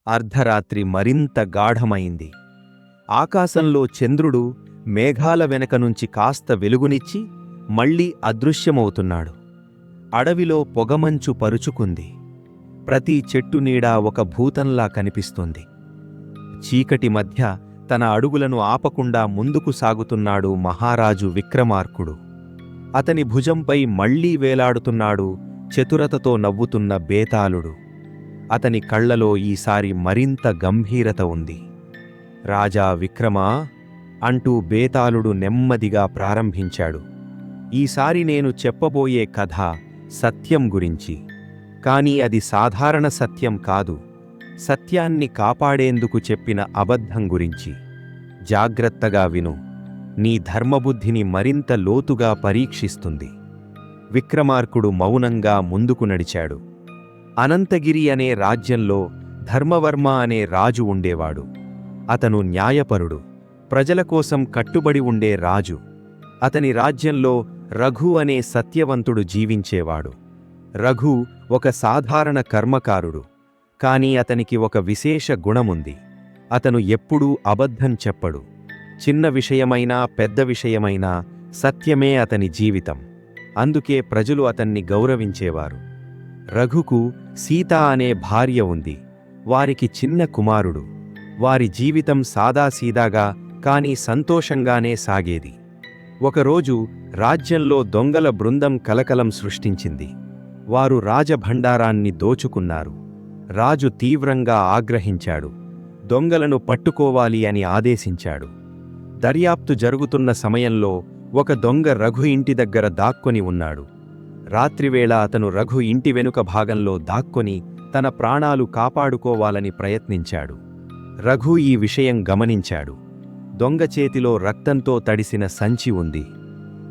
అర్ధరాత్రి మరింత గాఢమైంది. ఆకాశంలో చంద్రుడు మేఘాల వెనక నుంచి కాస్త వెలుగునిచ్చి మళ్లీ అదృశ్యమవుతున్నాడు. అడవిలో పొగమంచు పరుచుకుంది. ప్రతి చెట్టు నీడ ఒక భూతంలా కనిపిస్తుంది. చీకటి మధ్య తన అడుగులను ఆపకుండా ముందుకు సాగుతున్నాడు మహారాజు విక్రమార్కుడు. అతని భుజంపై మళ్లీ వేలాడుతున్నాడు చతురతతో నవ్వుతున్న బేతాళుడు. అతని కళ్లలో ఈసారి మరింత గంభీరత ఉంది. రాజా విక్రమా అంటూ బేతాళుడు నెమ్మదిగా ప్రారంభించాడు. ఈసారి నేను చెప్పబోయే కథ సత్యం గురించి. కాని అది సాధారణ సత్యం కాదు, సత్యాన్ని కాపాడేందుకు చెప్పిన అబద్ధం గురించి. జాగ్రత్తగా విను, నీ ధర్మబుద్ధిని మరింత లోతుగా పరీక్షిస్తుంది. విక్రమార్కుడు మౌనంగా ముందుకు నడిచాడు. అనంతగిరి అనే రాజ్యంలో ధర్మవర్మ అనే రాజు ఉండేవాడు. అతను న్యాయపరుడు, ప్రజల కోసం కట్టుబడి ఉండే రాజు. అతని రాజ్యంలో రఘు అనే సత్యవంతుడు జీవించేవాడు. రఘు ఒక సాధారణ కర్మకారుడు, కాని అతనికి ఒక విశేష గుణముంది. అతను ఎప్పుడూ అబద్ధం చెప్పడు. చిన్న విషయమైనా పెద్ద విషయమైనా సత్యమే అతని జీవితం. అందుకే ప్రజలు అతన్ని గౌరవించేవారు. రఘుకు సీత అనే భార్య ఉంది. వారికి చిన్న కుమారుడు. వారి జీవితం సాదాసీదాగా కాని సంతోషంగానే సాగేది. ఒకరోజు రాజ్యంలో దొంగల బృందం కలకలం సృష్టించింది. వారు రాజభండారాన్ని దోచుకున్నారు. రాజు తీవ్రంగా ఆగ్రహించాడు. దొంగలను పట్టుకోవాలి అని ఆదేశించాడు. దర్యాప్తు జరుగుతున్న సమయంలో ఒక దొంగ రఘు ఇంటి దగ్గర దాక్కొని ఉన్నాడు. రాత్రివేళ అతను రఘు ఇంటి వెనుక భాగంలో దాక్కొని తన ప్రాణాలు కాపాడుకోవాలని ప్రయత్నించాడు. రఘు ఈ విషయం గమనించాడు. దొంగ చేతిలో రక్తంతో తడిసిన సంచి ఉంది.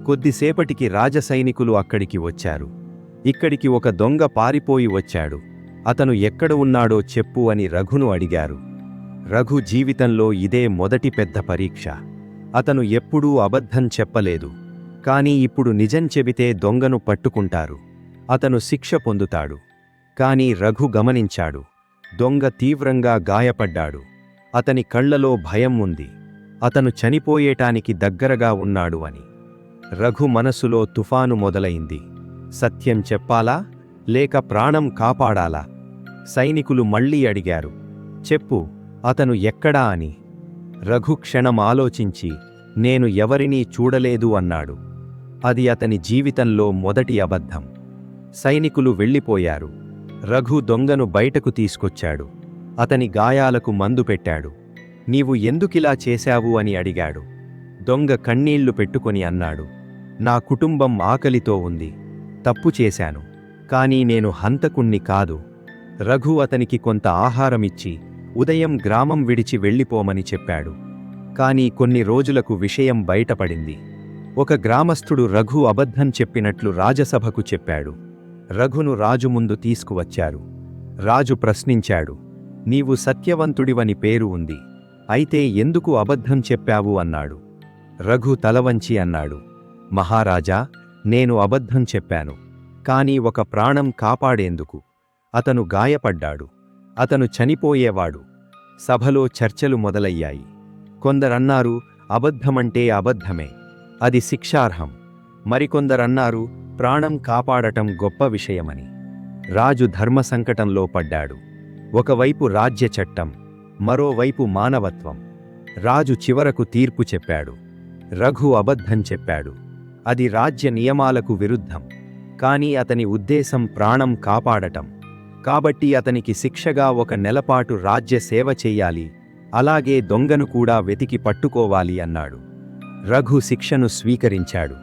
కొద్దిసేపటికి రాజసైనికులు అక్కడికి వచ్చారు. ఇక్కడికి ఒక దొంగ పారిపోయి వచ్చాడు. అతను ఎక్కడ ఉన్నాడో చెప్పు అని రఘును అడిగారు. రఘు జీవితంలో ఇదే మొదటి పెద్ద పరీక్ష. అతను ఎప్పుడూ అబద్ధం చెప్పలేదు. కాని ఇప్పుడు నిజం చెబితే దొంగను పట్టుకుంటారు. అతను శిక్ష పొందుతాడు. కాని రఘు గమనించాడు, దొంగ తీవ్రంగా గాయపడ్డాడు. అతని కళ్లలో భయం ఉంది. అతను చనిపోయేటానికి దగ్గరగా ఉన్నాడు అని. రఘు మనసులో తుఫాను మొదలైంది. సత్యం చెప్పాలా లేక ప్రాణం కాపాడాలా? సైనికులు మళ్లీ అడిగారు, చెప్పు, అతను ఎక్కడా అని. రఘు క్షణం ఆలోచించి, నేను ఎవరినీ చూడలేదు అన్నాడు. అది అతని జీవితంలో మొదటి అబద్ధం. సైనికులు వెళ్ళిపోయారు. రఘు దొంగను బయటకు తీసుకొచ్చాడు. అతని గాయాలకు మందు పెట్టాడు. నీవు ఎందుకిలా చేశావు అని అడిగాడు. దొంగ కన్నీళ్లు పెట్టుకొని అన్నాడు, నా కుటుంబం ఆకలితో ఉంది. తప్పు చేశాను, కానీ నేను హంతకుణ్ణి కాదు. రఘు అతనికి కొంత ఆహారమిచ్చి ఉదయం గ్రామం విడిచి వెళ్ళిపోమని చెప్పాడు. కాని కొన్ని రోజులకు విషయం బయటపడింది. ఒక గ్రామస్థుడు రఘు అబద్ధం చెప్పినట్లు రాజసభకు చెప్పాడు. రఘును రాజు ముందు తీసుకువచ్చారు. రాజు ప్రశ్నించాడు, నీవు సత్యవంతుడివని పేరు ఉంది, అయితే ఎందుకు అబద్ధం చెప్పావు అన్నాడు. రఘు తలవంచి అన్నాడు, మహారాజా, నేను అబద్ధం చెప్పాను, కాని ఒక ప్రాణం కాపాడేందుకు. అతను గాయపడ్డాడు. అతను చనిపోయేవాడు. సభలో చర్చలు మొదలయ్యాయి. కొందరన్నారు, అబద్ధమంటే అబద్ధమే, అది శిక్షార్హం. మరికొందరన్నారు, ప్రాణం కాపాడటం గొప్ప విషయమని. రాజు ధర్మ సంకటంలో పడ్డాడు. ఒకవైపు రాజ్య చట్టం, మరోవైపు మానవత్వం. రాజు చివరకు తీర్పు చెప్పాడు. రఘు అబద్ధం చెప్పాడు. అది రాజ్య నియమాలకు విరుద్ధం. కాని అతని ఉద్దేశం ప్రాణం కాపాడటం. కాబట్టి అతనికి శిక్షగా 1 నెలపాటు రాజ్య సేవ చెయ్యాలి. అలాగే దొంగను కూడా వెతికి పట్టుకోవాలి అన్నాడు. రఘు శిక్షను స్వీకరించాడు.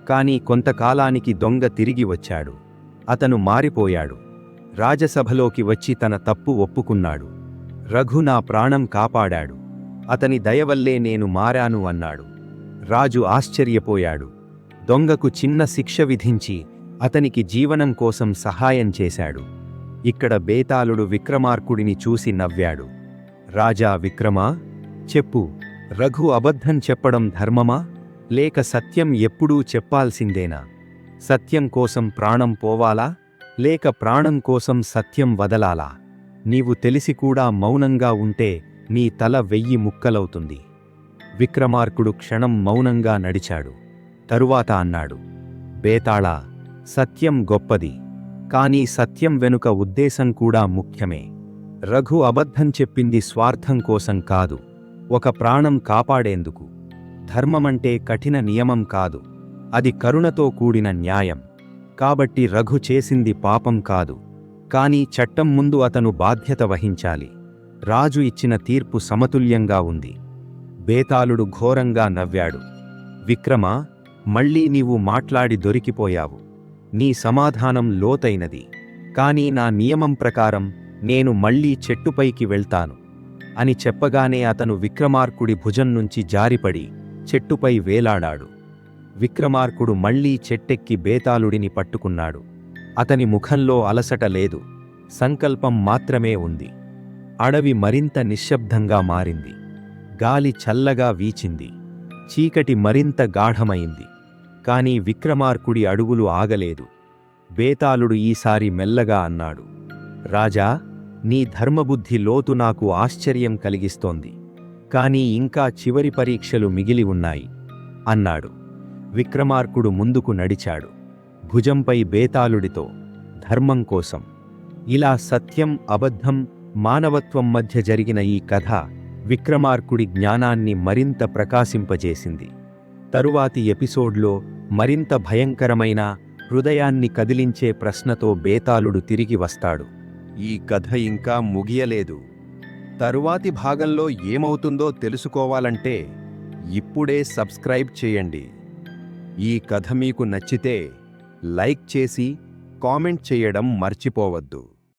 కాని కొంతకాలానికి దొంగ తిరిగి వచ్చాడు. అతను మారిపోయాడు. రాజసభలోకి వచ్చి తన తప్పు ఒప్పుకున్నాడు. రఘు నా ప్రాణం కాపాడాడు. అతని దయవల్లే నేను మారాను అన్నాడు. రాజు ఆశ్చర్యపోయాడు. దొంగకు చిన్న శిక్ష విధించి అతనికి జీవనం కోసం సహాయం చేశాడు. ఇక్కడ బేతాళుడు విక్రమార్కుడిని చూసి నవ్వాడు. రాజా విక్రమా, చెప్పు, రఘు అబద్ధం చెప్పడం ధర్మమా లేక సత్యం ఎప్పుడూ చెప్పాల్సిందేనా? సత్యం కోసం ప్రాణం పోవాలా లేక ప్రాణం కోసం సత్యం వదలాలా? నీవు తెలిసి కూడా మౌనంగా ఉంటే నీ తల 1000 ముక్కలవుతుంది. విక్రమార్కుడు క్షణం మౌనంగా నడిచాడు. తరువాత అన్నాడు, బేతాళా, సత్యం గొప్పది, కానీ సత్యం వెనుక ఉద్దేశం కూడా ముఖ్యమే. రఘు అబద్ధం చెప్పింది స్వార్థం కోసం కాదు, ఒక ప్రాణం కాపాడేందుకు. ధర్మమంటే కఠిన నియమం కాదు, అది కరుణతో కూడిన న్యాయం. కాబట్టి రఘు చేసింది పాపం కాదు, కానీ చట్టం ముందు అతను బాధ్యత వహించాలి. రాజు ఇచ్చిన తీర్పు సమతుల్యంగా ఉంది. బేతాళుడు ఘోరంగా నవ్వాడు. విక్రమా, మళ్ళీ నీవు మాట్లాడి దొరికిపోయావు. నీ సమాధానం లోతైనది, కానీ నా నియమం ప్రకారం నేను మళ్ళీ చెట్టుపైకి వెళ్తాను అని చెప్పగానే అతను విక్రమార్కుడి భుజం నుంచి జారిపడి చెట్టుపై వేలాడాడు. విక్రమార్కుడు మళ్లీ చెట్టెక్కి బేతాళుడిని పట్టుకున్నాడు. అతని ముఖంలో అలసట లేదు, సంకల్పం మాత్రమే ఉంది. అడవి మరింత నిశ్శబ్దంగా మారింది. గాలి చల్లగా వీచింది. చీకటి మరింత గాఢమైంది. కాని విక్రమార్కుడి అడుగులు ఆగలేదు. బేతాళుడు ఈసారి మెల్లగా అన్నాడు, రాజా, నీ ధర్మబుద్ధి లోతు నాకు ఆశ్చర్యం కలిగిస్తోంది. కాని ఇంకా చివరి పరీక్షలు మిగిలి ఉన్నాయి అన్నాడు. విక్రమార్కుడు ముందుకు నడిచాడు, భుజంపై బేతాళుడితో, ధర్మం కోసం. ఇలా సత్యం, అబద్ధం, మానవత్వం మధ్య జరిగిన ఈ కథ విక్రమార్కుడి జ్ఞానాన్ని మరింత ప్రకాశింపజేసింది. తరువాతి ఎపిసోడ్లో మరింత భయంకరమైన, హృదయాన్ని కదిలించే ప్రశ్నతో బేతాళుడు తిరిగి వస్తాడు. ఈ కథ ఇంకా ముగియలేదు. తరువాతి భాగంలో ఏమవుతుందో తెలుసుకోవాలంటే ఇప్పుడే సబ్స్క్రైబ్ చేయండి. ఈ కథ మీకు నచ్చితే లైక్ చేసి కామెంట్ చేయడం మర్చిపోవద్దు.